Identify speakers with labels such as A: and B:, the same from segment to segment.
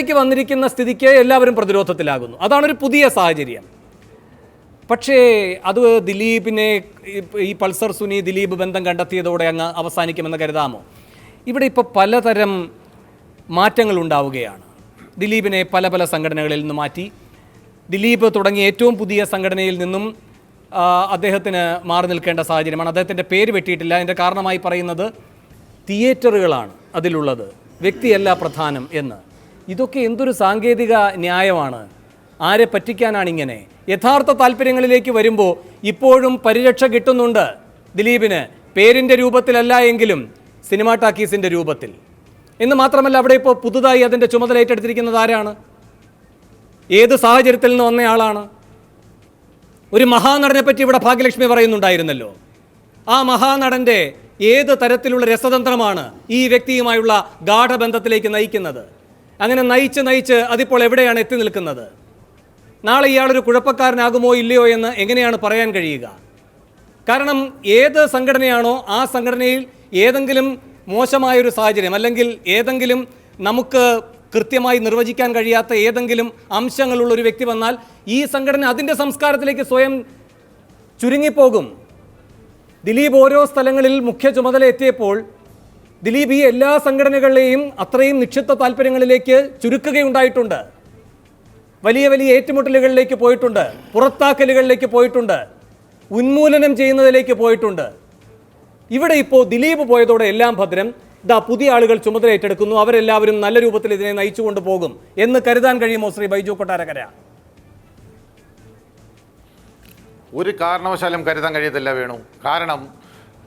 A: പുറത്തേക്ക് വന്നിരിക്കുന്ന സ്ഥിതിക്ക് എല്ലാവരും പ്രതിരോധത്തിലാകുന്നു. അതാണൊരു പുതിയ സാഹചര്യം. പക്ഷേ അത് ദിലീപിനെ ഈ പൾസർ സുനി ദിലീപ് ബന്ധം കണ്ടെത്തിയതോടെ അങ്ങ് അവസാനിക്കുമെന്ന് കരുതാമോ? ഇവിടെ ഇപ്പോൾ പലതരം മാറ്റങ്ങൾ ഉണ്ടാവുകയാണ്. ദിലീപിനെ പല പല സംഘടനകളിൽ നിന്ന് മാറ്റി, ദിലീപ് തുടങ്ങിയ ഏറ്റവും പുതിയ സംഘടനയിൽ നിന്നും അദ്ദേഹത്തിന് മാറി നിൽക്കേണ്ട സാഹചര്യമാണ്. അദ്ദേഹത്തിൻ്റെ പേര് വെട്ടിയിട്ടില്ല. അതിൻ്റെ കാരണമായി പറയുന്നത് തിയേറ്ററുകളാണ് അതിലുള്ളത്, വ്യക്തിയല്ല പ്രധാനം എന്ന്. ഇതൊക്കെ എന്തൊരു സാങ്കേതിക ന്യായമാണ്? ആരെ പറ്റിക്കാനാണിങ്ങനെ? യഥാർത്ഥ താല്പര്യങ്ങളിലേക്ക് വരുമ്പോൾ ഇപ്പോഴും പരിരക്ഷ കിട്ടുന്നുണ്ട് ദിലീപിന്, പേരിൻ്റെ രൂപത്തിലല്ല എങ്കിലും സിനിമാ ടാക്കീസിൻ്റെ രൂപത്തിൽ. എന്ന് മാത്രമല്ല, അവിടെ ഇപ്പോൾ പുതുതായി അതിൻ്റെ ചുമതല ഏറ്റെടുത്തിരിക്കുന്നത് ആരാണ്? ഏത് സാഹചര്യത്തിൽ നിന്ന് വന്നയാളാണ്? ഒരു മഹാനടനെ പറ്റി ഇവിടെ ഭാഗ്യലക്ഷ്മി പറയുന്നുണ്ടായിരുന്നല്ലോ. ആ മഹാനടൻ്റെ ഏത് തരത്തിലുള്ള രസതന്ത്രമാണ് ഈ വ്യക്തിയുമായുള്ള ഗാഠബന്ധത്തിലേക്ക് നയിക്കുന്നത്? അങ്ങനെ നയിച്ച് അതിപ്പോൾ എവിടെയാണ് എത്തി നിൽക്കുന്നത്? നാളെ ഇയാളൊരു കുഴപ്പക്കാരനാകുമോ ഇല്ലയോ എന്ന് എങ്ങനെയാണ് പറയാൻ കഴിയുക? കാരണം ഏത് സംഘടനയാണോ ആ സംഘടനയിൽ ഏതെങ്കിലും മോശമായൊരു സാഹചര്യം, അല്ലെങ്കിൽ ഏതെങ്കിലും നമുക്ക് കൃത്യമായി നിർവചിക്കാൻ കഴിയാത്ത ഏതെങ്കിലും അംശങ്ങളുള്ളൊരു വ്യക്തി വന്നാൽ ഈ സംഘടന അതിൻ്റെ സംസ്കാരത്തിലേക്ക് സ്വയം ചുരുങ്ങിപ്പോകും. ദിലീപ് ഓരോ സ്ഥലങ്ങളിൽ മുഖ്യ ചുമതല എത്തിയപ്പോൾ ദിലീപ് ഈ എല്ലാ സംഘടനകളെയും അത്രയും നിക്ഷിപ്ത താല്പര്യങ്ങളിലേക്ക് ചുരുക്കുകയുണ്ടായിട്ടുണ്ട്. വലിയ വലിയ ഏറ്റുമുട്ടലുകളിലേക്ക് പോയിട്ടുണ്ട്, പുറത്താക്കലുകളിലേക്ക് പോയിട്ടുണ്ട്, ഉന്മൂലനം ചെയ്യുന്നതിലേക്ക് പോയിട്ടുണ്ട്. ഇവിടെ ഇപ്പോൾ ദിലീപ് പോയതോടെ എല്ലാം ഭദ്രം. പുതിയ ആളുകൾ ചുമതല ഏറ്റെടുക്കുന്നു, അവരെല്ലാവരും നല്ല രൂപത്തിൽ ഇതിനെ നയിച്ചുകൊണ്ട് പോകും എന്ന് കരുതാൻ കഴിയുമോ ശ്രീ ബൈജു കൊട്ടാരക്കര?
B: ഒരു കാരണവശാലും കരുതാൻ കഴിയത്തില്ല വേണു. കാരണം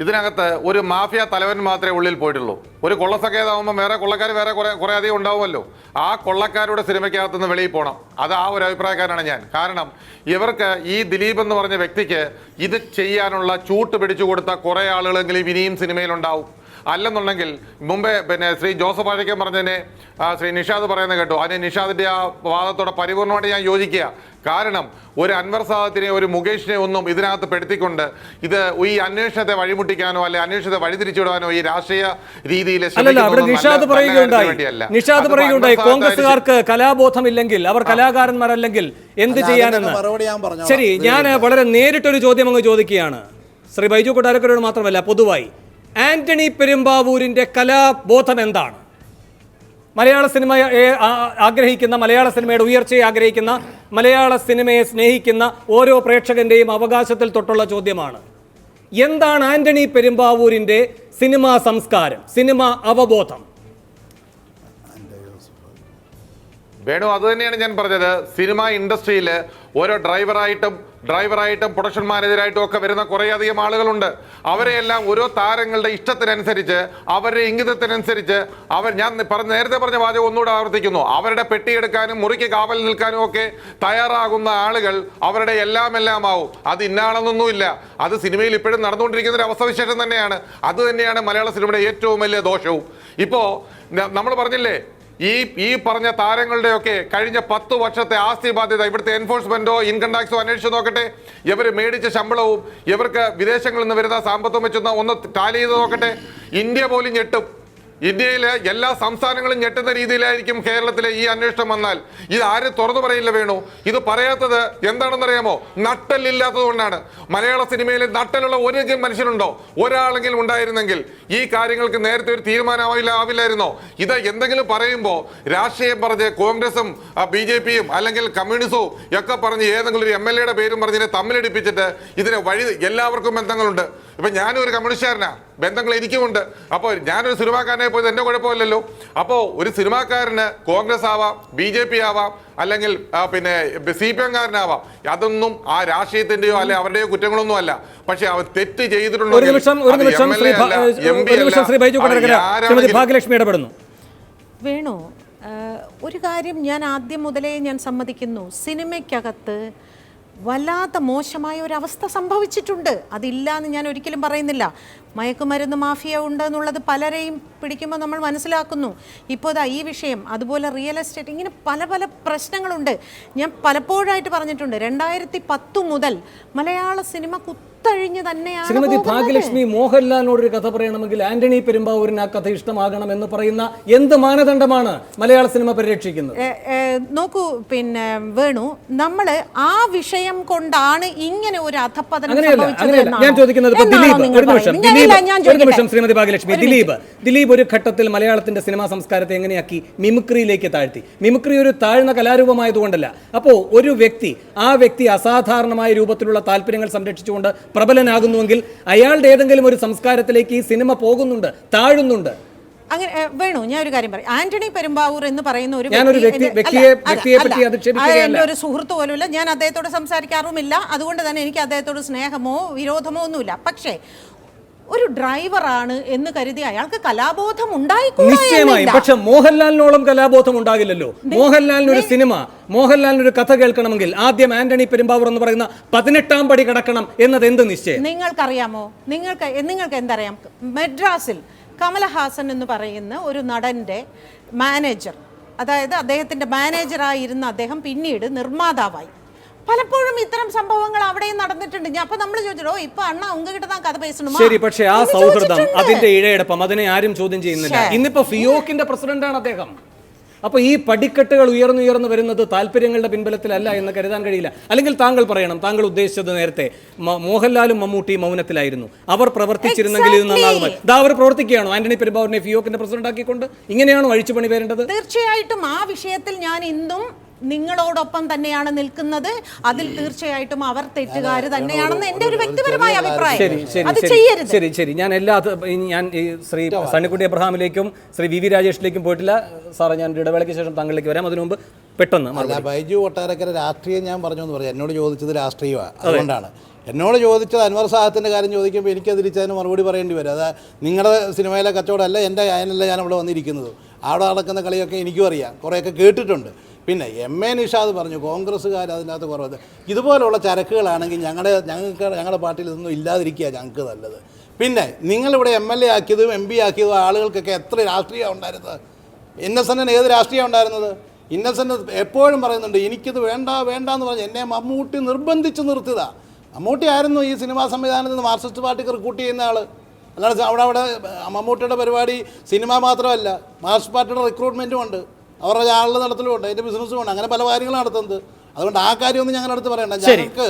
B: ഇതിനകത്ത് ഒരു മാഫിയ തലവൻ മാത്രമേ ഉള്ളിൽ പോയിട്ടുള്ളൂ. ഒരു കൊള്ളസങ്കേതമാകുമ്പോൾ വേറെ കൊള്ളക്കാർ വേറെ കുറേ അധികം ഉണ്ടാവുമല്ലോ. ആ കൊള്ളക്കാരുടെ സിനിമയ്ക്കകത്ത് നിന്ന് വെളിയിൽ പോകണം. അത് ആ ഒരു അഭിപ്രായക്കാരാണ് ഞാൻ. കാരണം ഇവർക്ക് ഈ ദിലീപ് എന്ന് പറഞ്ഞ വ്യക്തിക്ക് ഇത് ചെയ്യാനുള്ള ചൂട്ട് പിടിച്ചു കൊടുത്ത കുറേ ആളുകളെങ്കിലും ഇനിയും സിനിമയിലുണ്ടാവും. അല്ലെന്നുണ്ടെങ്കിൽ മുമ്പേ ശ്രീ ജോസഫ് ആഴക്കൻ പറഞ്ഞതിനെ ശ്രീ നിഷാദ് പറയുന്നത് കേട്ടു. അതിന് നിഷാദിൻ്റെ ആ വാദത്തോടെ പരിപൂർണമായിട്ട് ഞാൻ യോജിക്കുക. കാരണം ഒരു അൻവർ സാദത്തിനെ ഒരു മുകേഷിനെ ഒന്നും ഇതിനകത്ത് പെടുത്തിക്കൊണ്ട് ഇത് ഈ അന്വേഷണത്തെ വഴിമുട്ടിക്കാനോ അല്ലെ അന്വേഷണത്തെ വഴിതിരിച്ചുവിടാനോ ഈ രാഷ്ട്രീയ രീതിയിൽ
A: നിഷാദ് പറയുകയുണ്ടായി കോൺഗ്രസുകാർക്ക് കലാബോധമില്ലെങ്കിൽ, അവർ കലാകാരന്മാരല്ലെങ്കിൽ എന്ത് ചെയ്യാനെന്ന്. ശരി, ഞാൻ വളരെ നേരിട്ടൊരു ചോദ്യം അങ്ങ് ചോദിക്കുകയാണ് ശ്രീ ബൈജു കൊട്ടാരക്കരോട് മാത്രമല്ല, പൊതുവായി ആന്റണി പെരുമ്പാവൂരിൻ്റെ കലാബോധം എന്താണ്? മലയാള സിനിമയെ ആഗ്രഹിക്കുന്ന, മലയാള സിനിമയുടെ ഉയർച്ചയെ ആഗ്രഹിക്കുന്ന, മലയാള സിനിമയെ സ്നേഹിക്കുന്ന ഓരോ പ്രേക്ഷകന്റെയും അവകാശത്തിൽ തൊട്ടുള്ള ചോദ്യമാണ്. എന്താണ് ആന്റണി പെരുമ്പാവൂരിൻ്റെ സിനിമാ സംസ്കാരം, സിനിമ അവബോധം?
B: വേണു, അത് തന്നെയാണ് ഞാൻ പറഞ്ഞത്. സിനിമ ഇൻഡസ്ട്രിയിൽ ഓരോ ഡ്രൈവറായിട്ടും പ്രൊഡക്ഷൻ മാനേജറായിട്ടും ഒക്കെ വരുന്ന കുറേയധികം ആളുകളുണ്ട്. അവരെയെല്ലാം ഓരോ താരങ്ങളുടെ ഇഷ്ടത്തിനനുസരിച്ച്, അവരുടെ ഇംഗിതത്തിനനുസരിച്ച് ഞാൻ നേരത്തെ പറഞ്ഞ വാചകം ഒന്നുകൂടെ ആവർത്തിക്കുന്നു. അവരുടെ പെട്ടിയെടുക്കാനും മുറിക്ക് കാവൽ നിൽക്കാനും ഒക്കെ തയ്യാറാകുന്ന ആളുകൾ അവരുടെ എല്ലാം ആവും. അത് ഇന്നാണെന്നൊന്നുമില്ല. അത് സിനിമയിൽ ഇപ്പോഴും നടന്നുകൊണ്ടിരിക്കുന്ന ഒരു അവസ്ഥവിശേഷം തന്നെയാണ്. അത് തന്നെയാണ് മലയാള സിനിമയുടെ ഏറ്റവും വലിയ ദോഷവും. ഇപ്പോൾ നമ്മൾ പറഞ്ഞില്ലേ, ഈ പറഞ്ഞ താരങ്ങളുടെയൊക്കെ കഴിഞ്ഞ 10 വർഷത്തെ ആസ്തി ബാധ്യത ഇവിടുത്തെ എൻഫോഴ്സ്മെന്റോ ഇൻകം ടാക്സോ അന്വേഷിച്ച് നോക്കട്ടെ. ഇവർ മേടിച്ച ശമ്പളവും ഇവർക്ക് വിദേശങ്ങളിൽ നിന്ന് വരുന്ന സാമ്പത്തും വെച്ചൊന്ന് ഒന്ന് ടാലി ചെയ്ത് നോക്കട്ടെ. ഇന്ത്യ പോലും ഞെട്ടും. ഇന്ത്യയിലെ എല്ലാ സംസ്ഥാനങ്ങളും ഞെട്ടുന്ന രീതിയിലായിരിക്കും കേരളത്തിലെ ഈ അന്വേഷണം വന്നാൽ. ഇത് ആരും തുറന്നു പറയില്ല വേണു. ഇത് പറയാത്തത് എന്താണെന്നറിയാമോ? നട്ടലില്ലാത്തത് കൊണ്ടാണ്. മലയാള സിനിമയിൽ നട്ടലുള്ള ഒരു മനുഷ്യനുണ്ടോ? ഒരാളെങ്കിലും ഉണ്ടായിരുന്നെങ്കിൽ ഈ കാര്യങ്ങൾക്ക് നേരത്തെ ഒരു തീരുമാനമാവില്ലായിരുന്നോ? ഇത് എന്തെങ്കിലും പറയുമ്പോൾ രാഷ്ട്രീയം പറഞ്ഞ് കോൺഗ്രസും BJPയും അല്ലെങ്കിൽ കമ്മ്യൂണിസവും ഒക്കെ പറഞ്ഞ് ഏതെങ്കിലും ഒരു MLA പേരും പറഞ്ഞതിനെ തമ്മിലടിപ്പിച്ചിട്ട് ഇതിനെ വഴി എല്ലാവർക്കും ബന്ധങ്ങളുണ്ട്. ഇപ്പം ഞാനും ഒരു കമ്മ്യൂണിസ്റ്റുകാരനാ, ബന്ധങ്ങൾ എനിക്കുമുണ്ട്. അപ്പോൾ ഞാനൊരു സിനിമാക്കാരനെ പോയത് എൻ്റെ കുഴപ്പമില്ലല്ലോ. അപ്പോൾ ഒരു സിനിമാക്കാരന് കോൺഗ്രസ് ആവാം, BJP ആവാം, അല്ലെങ്കിൽ CPM കാരനാവാം. അതൊന്നും ആ രാഷ്ട്രീയത്തിന്റെയോ അല്ലെ അവരുടെയോ കുറ്റങ്ങളൊന്നും അല്ല. പക്ഷെ അവർ തെറ്റ് ചെയ്തിട്ടുണ്ടോ?
C: വേണു, ഒരു കാര്യം ഞാൻ ആദ്യം മുതലേ ഞാൻ സമ്മതിക്കുന്നു. സിനിമയ്ക്കകത്ത് വല്ലാത്ത മോശമായ ഒരു അവസ്ഥ സംഭവിച്ചിട്ടുണ്ട്. അതില്ല എന്ന് ഞാൻ ഒരിക്കലും പറയുന്നില്ല. മയക്കുമരുന്ന് മാഫിയ ഉണ്ട് എന്നുള്ളത് പലരെയും പിടിക്കുമ്പോൾ നമ്മൾ മനസ്സിലാക്കുന്നു. ഇപ്പോൾ ഈ വിഷയം, അതുപോലെ റിയൽ എസ്റ്റേറ്റ്, ഇങ്ങനെ പല പല പ്രശ്നങ്ങളുണ്ട്. ഞാൻ പലപ്പോഴായിട്ട് പറഞ്ഞിട്ടുണ്ട്, 2010 മുതൽ മലയാള സിനിമ കുത്തഴിഞ്ഞ് തന്നെയാണ്
A: ശ്രീമതി
C: പോകുന്നത്.
A: ഭാഗ്യലക്ഷ്മി മോഹൻലാലിനോടൊരു കഥ പറയണമെങ്കിൽ ആന്റണി പെരുമ്പാവൂരിന് ആ കഥ ഇഷ്ടമാകണം എന്ന് പറയുന്ന എന്ത് മാനദണ്ഡമാണ് മലയാള സിനിമ പരിരക്ഷിക്കുന്നത്?
C: നോക്കൂ, പിന്നെ വേണു, നമ്മള് ആ വിഷയം കൊണ്ടാണ് ഇങ്ങനെ ഒരു അധപ്പതനം
A: അങ്ങനെയല്ല. ഞാൻ ചോദിക്കുന്നത് ഒരു നിമിഷം ശ്രീമതി ഭാഗ്യലക്ഷ്മി, ദിലീപ് ഒരു ഘട്ടത്തിൽ മലയാളത്തിന്റെ സിനിമാ സംസ്കാരത്തെ എങ്ങനെയാക്കി? മിമിക്രിയിലേക്ക് താഴ്ത്തി. മിമിക്രി ഒരു താഴ്ന്ന കലാരൂപമായതുകൊണ്ടല്ല. അപ്പോൾ ഒരു വ്യക്തി, ആ വ്യക്തി അസാധാരണമായ രൂപത്തിലുള്ള താല്പര്യങ്ങൾ സംരക്ഷിച്ചുകൊണ്ട് പ്രബലനാകുന്നുവെങ്കിൽ അയാളുടെ ഏതെങ്കിലും ഒരു സംസ്കാരത്തിലേക്ക് ഈ സിനിമ പോകുന്നുണ്ട്, താഴുന്നുണ്ട്.
C: അങ്ങനെ വേണു, ഞാൻ ഒരു കാര്യം പറയാം. ആന്റണി പെരുമ്പാവൂർ എന്ന് പറയുന്ന ഒരു എന്റെ ഒരു സുഹൃത്ത് പോലുമില്ല, ഞാൻ അദ്ദേഹത്തോട് സംസാരിക്കാറുമില്ല. അതുകൊണ്ട് തന്നെ എനിക്ക് അദ്ദേഹത്തോട് സ്നേഹമോ വിരോധമോ ഒന്നുമില്ല. പക്ഷേ ഒരു ഡ്രൈവറാണ് എന്ന് കരുതി അയാൾക്ക് കലാബോധം
A: നിശ്ചയമായും. പക്ഷെ മോഹൻലാലിനോളം കലാബോധം ഉണ്ടാകില്ലല്ലോ. മോഹൻലാലിനൊരു കഥ കേൾക്കണമെങ്കിൽ ആദ്യം ആന്റണി പെരുമ്പാവൂർ എന്ന് പറയുന്ന 18ാം പടി കടക്കണം എന്നത് എന്ത് നിശ്ചയം?
C: നിങ്ങൾക്കറിയാമോ? നിങ്ങൾക്ക് എന്തറിയാം? മദ്രാസിൽ കമലഹാസൻ എന്ന് പറയുന്ന ഒരു നടന്റെ മാനേജർ, അതായത് അദ്ദേഹത്തിന്റെ മാനേജറായിരുന്ന അദ്ദേഹം പിന്നീട് നിർമ്മാതാവായി. പലപ്പോഴും ഇത്തരം സംഭവങ്ങൾ അവിടെയും നടന്നിട്ടുണ്ട്. അപ്പൊ നമ്മൾ ചോദിച്ചോ, ഇപ്പൊ അണ്ണ ഉങ്കിട്ട് കഥ പേസണോ?
A: ശരി, പക്ഷേ ആ സൗഹൃദം, അതിന്റെ ഇഴയടപ്പം, അതിനെ ആരും ചോദ്യം ചെയ്യുന്നില്ല. ഇന്നിപ്പോ ഫിയോക്കിന്റെ പ്രസിഡന്റാണ് അദ്ദേഹം. അപ്പോൾ ഈ പടിക്കെട്ടുകൾ ഉയർന്നുയർന്നു വരുന്നത് താല്പര്യങ്ങളുടെ പിൻബലത്തിലല്ല എന്ന് കരുതാൻ കഴിയില്ല. അല്ലെങ്കിൽ താങ്കൾ പറയണം, താങ്കൾ ഉദ്ദേശിച്ചത് നേരത്തെ മോഹൻലാലും മമ്മൂട്ടി മൗനത്തിലായിരുന്നു, അവർ പ്രവർത്തിച്ചിരുന്നെങ്കിൽ ഇത് നന്നാകുമായി. ഇതാ അവർ പ്രവർത്തിക്കുകയാണോ? ആന്റണി പെരുമ്പാവൂരിനെ ഫിയോക്കിന്റെ പ്രസിഡന്റ് ആക്കിക്കൊണ്ട് ഇങ്ങനെയാണോ അഴിച്ചുപണി വരേണ്ടത്?
C: തീർച്ചയായിട്ടും ആ വിഷയത്തിൽ ഞാൻ ഇന്നും നിങ്ങളോടൊപ്പം തന്നെയാണ് നിൽക്കുന്നത്. അതിൽ തീർച്ചയായിട്ടും അവർ തെറ്റുകാർ തന്നെയാണെന്ന് എന്റെ ഒരു വ്യക്തിപരമായ അഭിപ്രായം.
A: ശരി, ഞാൻ ഈ ശ്രീ സണ്ണിക്കുട്ടി എബ്രഹാമിലേക്കും ശ്രീ വി രാജേഷിലേക്കും പോയിട്ടില്ല സാറേ. ഞാൻ ഇടവേളയ്ക്ക് ശേഷം താങ്കളിലേക്ക് വരാം. അതിനു മുമ്പ് പെട്ടെന്ന്
D: ബൈജു കൊട്ടാരക്കര രാഷ്ട്രീയം ഞാൻ പറഞ്ഞു എന്ന് പറയാം. എന്നോട് ചോദിച്ചത് രാഷ്ട്രീയമാണ്, അതുകൊണ്ടാണ്. എന്നോട് ചോദിച്ചത് അൻവർ സാഹത്തിൻ്റെ കാര്യം ചോദിക്കുമ്പോൾ എനിക്ക് തിരിച്ചതിന് മറുപടി പറയേണ്ടി വരും. അത് നിങ്ങളുടെ സിനിമയിലെ കച്ചവടമല്ല, എൻ്റെ അതിനല്ല ഞാൻ ഇവിടെ വന്നിരിക്കുന്നത്. അവിടെ നടക്കുന്ന കളിയൊക്കെ എനിക്കും അറിയാം, കുറേയൊക്കെ കേട്ടിട്ടുണ്ട്. പിന്നെ എം.എ. നിഷാദ് പറഞ്ഞു കോൺഗ്രസ്സുകാർ അതിനകത്ത് കുറവ്. ഇതുപോലുള്ള ചരക്കുകളാണെങ്കിൽ ഞങ്ങളുടെ പാർട്ടിയിൽ ഇതൊന്നും ഇല്ലാതിരിക്കുക ഞങ്ങൾക്ക് നല്ലത്. പിന്നെ നിങ്ങളിവിടെ MLA ആക്കിയതും MP ആക്കിയതും ആളുകൾക്കൊക്കെ എത്ര രാഷ്ട്രീയം ഉണ്ടായിരുന്നത്? ഇന്നസെൻറ്റിന് ഏത് രാഷ്ട്രീയം ഉണ്ടായിരുന്നത്? ഇന്നസെൻറ്റ് എപ്പോഴും പറയുന്നുണ്ട് എനിക്കിത് വേണ്ട എന്ന് പറഞ്ഞ് എന്നെ മമ്മൂട്ടി നിർബന്ധിച്ച് നിർത്തിയതാണ്. മമ്മൂട്ടി ആയിരുന്നു ഈ സിനിമാ സംവിധാനത്തിൽ നിന്ന് മാർക്സിസ്റ്റ് പാർട്ടിക്ക് റിക്രൂട്ട് ചെയ്യുന്ന ആൾ. അല്ലാതെ അവിടെ മമ്മൂട്ടിയുടെ പരിപാടി സിനിമ മാത്രമല്ല, മാർക്സിസ്റ്റ് പാർട്ടിയുടെ റിക്രൂട്ട്മെൻറ്റും ഉണ്ട്, അവരുടെ ആളുടെ നടത്തലുമുണ്ട്, അതിൻ്റെ ബിസിനസ്സും ഉണ്ട്. അങ്ങനെ പല കാര്യങ്ങളും നടത്തുന്നത്. അതുകൊണ്ട് ആ കാര്യമൊന്നും ഞങ്ങളുടെ അടുത്ത് പറയണ്ട. ഞങ്ങൾക്ക്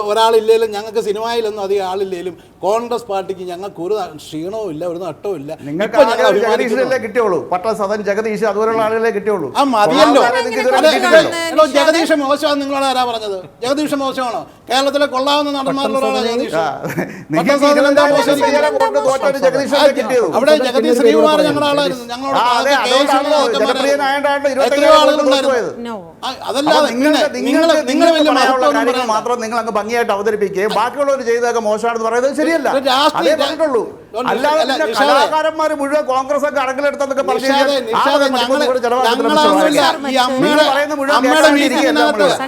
D: ഒരാളില്ലെങ്കിലും, ഞങ്ങൾക്ക് സിനിമയിലൊന്നും അധികം ആളില്ലെങ്കിലും കോൺഗ്രസ് പാർട്ടിക്ക് ഞങ്ങൾക്ക് ഒരു ക്ഷീണവും ഇല്ല, ഒരു നട്ടവും ഇല്ല.
E: കിട്ടിയുള്ളൂ ജഗദീഷ്, അതുപോലുള്ള ആളുകളെ കിട്ടിയുള്ളൂ.
D: ആ മതിയല്ലോ. ജഗദീഷ് മോശമാണ് നിങ്ങളോട് ആരാ പറഞ്ഞത്? ജഗദീഷ് മോശമാണോ? കേരളത്തിലെ കൊള്ളാവുന്ന നടന്മാരിലൊരാളാണ് ജഗദീഷ്. അവിടെ ജഗദീഷ് ശ്രീകുമാർ ഞങ്ങളുടെ ആളായിരുന്നു. ഞങ്ങളോട് എത്രയോ ആളുകളുണ്ടായിരുന്നു. അതല്ലാതെ
E: മാത്രം നിങ്ങൾ അങ്ങ് ഭംഗിയായിട്ട് അവതരിപ്പിക്കുകയും ബാക്കിയുള്ളവർ ചെയ്തൊക്കെ മോശമാണെന്ന് പറയുന്നത് ശരിയല്ല. അല്ലാതെ കലാകാരന്മാര് മുഴുവൻ കോൺഗ്രസ് ഒക്കെ അടങ്കലെടുത്തൊക്കെ പറഞ്ഞു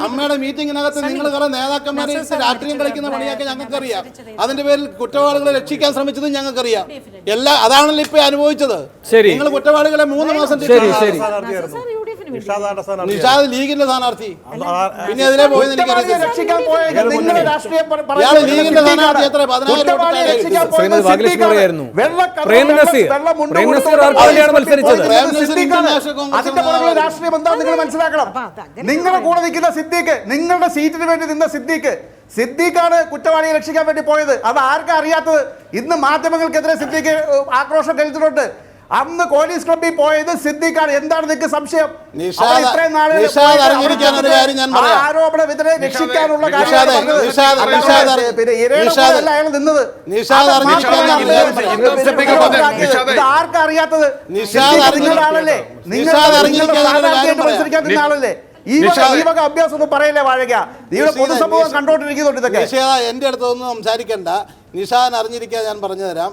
D: അമ്മയുടെ മീറ്റിംഗിനകത്ത് നിങ്ങൾ കുറെ നേതാക്കന്മാരെ രാഷ്ട്രീയം കളിക്കുന്ന പണിയൊക്കെ ഞങ്ങൾക്കറിയാം. അതിന്റെ പേരിൽ കുറ്റവാളികളെ രക്ഷിക്കാൻ ശ്രമിച്ചതും ഞങ്ങൾക്കറിയാം. അതാണല്ലോ ഇപ്പൊ അനുഭവിച്ചത്. നിങ്ങൾ കുറ്റവാളികളെ 3 മാസം നിഷാദ് ലീഗിന്റെ സ്ഥാനാർത്ഥി, പിന്നെ അതിലെ പോയി
E: രാഷ്ട്രീയം എന്താ നിങ്ങൾ മനസ്സിലാക്കണം. നിങ്ങളുടെ കൂടെ നിൽക്കുന്ന സിദ്ദീഖ്, നിങ്ങളുടെ സീറ്റിന് വേണ്ടി നിന്ന സിദ്ദീഖാണ് കുറ്റവാളിയെ രക്ഷിക്കാൻ വേണ്ടി പോയത്. അത് ആർക്കാ അറിയാത്തത്? ഇന്ന് മാധ്യമങ്ങൾക്കെതിരെ സിദ്ദീഖ് ആക്രോശം കഴിച്ചിട്ടുണ്ട്. അന്ന് പോലീസ് ക്ലബ്ബിൽ പോയത് സിദ്ദീഖാണ്. എന്താണ് നിങ്ങൾക്ക് സംശയം? ആരോപണത്തിനെ രക്ഷിക്കാനുള്ള അയാൾ നിന്നത്. ആർക്കറിയാത്തത്? ആളല്ലേ മത്സരിക്കാൻ നിന്ന ആളല്ലേ? ഈ വക അഭ്യാസം ഒന്നും പറയല്ലേ വാഴക. പൊതുസമൂഹം കണ്ടോണ്ടിരിക്കുന്നുണ്ട് ഇതൊക്കെ.
D: എന്റെ അടുത്തൊന്നും സംസാരിക്കണ്ട. നിഷാദ് അറിഞ്ഞിരിക്കാൻ ഞാൻ പറഞ്ഞു തരാം.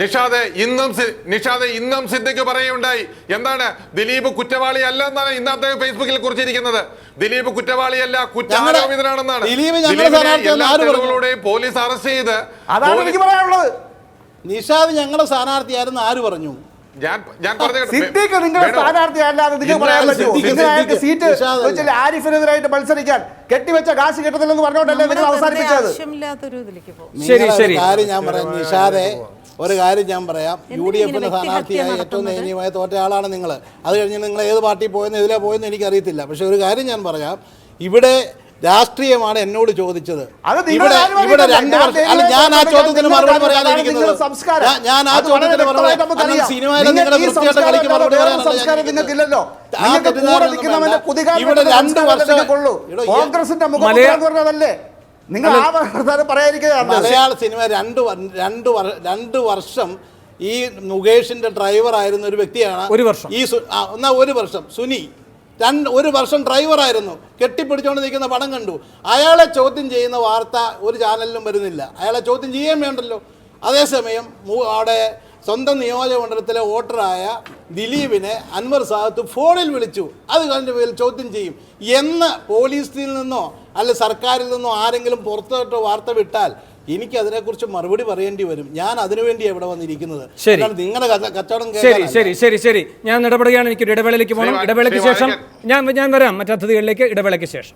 B: നിഷാദ് ഇന്നും സിദ്ദിഖ് പറയുണ്ടായി, എന്താണ് ദിലീപ് കുറ്റവാളി അല്ല എന്നാണ് ഇന്ന് അദ്ദേഹം ഫേസ്ബുക്കിൽ കുറിച്ചിരിക്കുന്നത്. ദിലീപ് കുറ്റവാളിയല്ല, കുറ്റാരോപിതനാണെന്നാണ്. പോലീസ് അറസ്റ്റ് ചെയ്ത്
E: അതാണ് എനിക്ക് പറയാനുള്ളത്.
D: നിഷാദ് ഞങ്ങളുടെ സ്ഥാനാർത്ഥിയായിരുന്നു ആര് പറഞ്ഞു?
B: ഞാൻ പറഞ്ഞ
E: സിദ്ദീഖ് നിങ്ങളുടെ സ്ഥാനാർത്ഥിയല്ലാതെ നിങ്ങൾക്ക് പറയാൻ പറ്റുമോ? നിങ്ങൾ അയാൾക്ക് സീറ്റ് വെച്ചാൽ ആരിഫിനെതിരായിട്ട് മത്സരിക്കാൻ കെട്ടിവെച്ച കാശ് കിട്ടത്തില്ലെന്ന് പറഞ്ഞോണ്ടല്ലേ നിങ്ങൾ അവസാനിപ്പിച്ചത്?
C: ആവശ്യമില്ലാത്തൊരു ഇതിലേക്ക് പോകും.
A: ശരി.
D: കാര്യം ഞാൻ പറയാം നിഷാദെ, ഒരു കാര്യം ഞാൻ പറയാം. UDF സ്ഥാനാർത്ഥിയായി ഏറ്റവും ദയനീയമായി തോറ്റ ആളാണ് നിങ്ങൾ. അത് കഴിഞ്ഞ് നിങ്ങൾ ഏത് പാർട്ടി പോയെന്ന് ഇതിലെ പോയെന്ന് എനിക്കറിയത്തില്ല. പക്ഷെ ഒരു കാര്യം ഞാൻ പറയാം, ഇവിടെ രാഷ്ട്രീയമാണ് എന്നോട് ചോദിച്ചത്. ഇവിടെ ഇവിടെ 2 വർഷം അല്ല, ഞാൻ ആ ചോദ്യത്തിന് മറുപടി പറയാനിരിക്കുന്നത്. ഞാൻ ആ ചോദ്യത്തിന് മറുപടി സിനിമയിലെ നിങ്ങളുടെ വൃത്തിയായിട്ട് കളിക്ക് മറുപടി
E: നിങ്ങൾക്കില്ലല്ലോ.
D: ഇവിടെ 2 വർഷം
E: കോൺഗ്രസിന്റെ മുഖമല്ലേ നിങ്ങൾ ആ വർത്തമാനം പറയാതിരിക്കുകയാണ്.
D: മലയാള സിനിമ 2 വർഷം ഈ മുകേഷിന്റെ ഡ്രൈവർ ആയിരുന്ന ഒരു വ്യക്തിയാണ്.
A: ഒരു വർഷം
D: ഈ ഒരു വർഷം സുനി 1 വർഷം ഡ്രൈവറായിരുന്നു. കെട്ടിപ്പിടിച്ചുകൊണ്ട് നിൽക്കുന്ന പടം കണ്ടു. അയാളെ ചോദ്യം ചെയ്യുന്ന വാർത്ത ഒരു ചാനലിലും വരുന്നില്ല. അയാളെ ചോദ്യം ചെയ്യാൻ വേണ്ടല്ലോ. അതേസമയം അവിടെ സ്വന്തം നിയോജകമണ്ഡലത്തിലെ വോട്ടറായ ദിലീപിനെ അൻവർ സാദത്ത് ഫോണിൽ വിളിച്ചു. അത് കഴിഞ്ഞ പേരിൽ ചോദ്യം ചെയ്യും എന്ന് പോലീസിൽ നിന്നോ അല്ല സർക്കാരിൽ നിന്നോ ആരെങ്കിലും പുറത്തോട്ട് വാർത്ത വിട്ടാൽ എനിക്ക് അതിനെക്കുറിച്ച് മറുപടി പറയേണ്ടി വരും. ഞാൻ അതിനുവേണ്ടിയാണ് ഇവിടെ വന്നിരിക്കുന്നത്. നിങ്ങളുടെ കച്ചവടം.
A: ശരി. ഞാൻ ഇടപെടുകയാണ്. എനിക്കൊരു ഇടവേളയിലേക്ക് പോകണം. ഇടവേളയ്ക്ക് ശേഷം ഞാൻ വരാം മറ്റു അതിഥികളിലേക്ക്. ഇടവേളയ്ക്ക് ശേഷം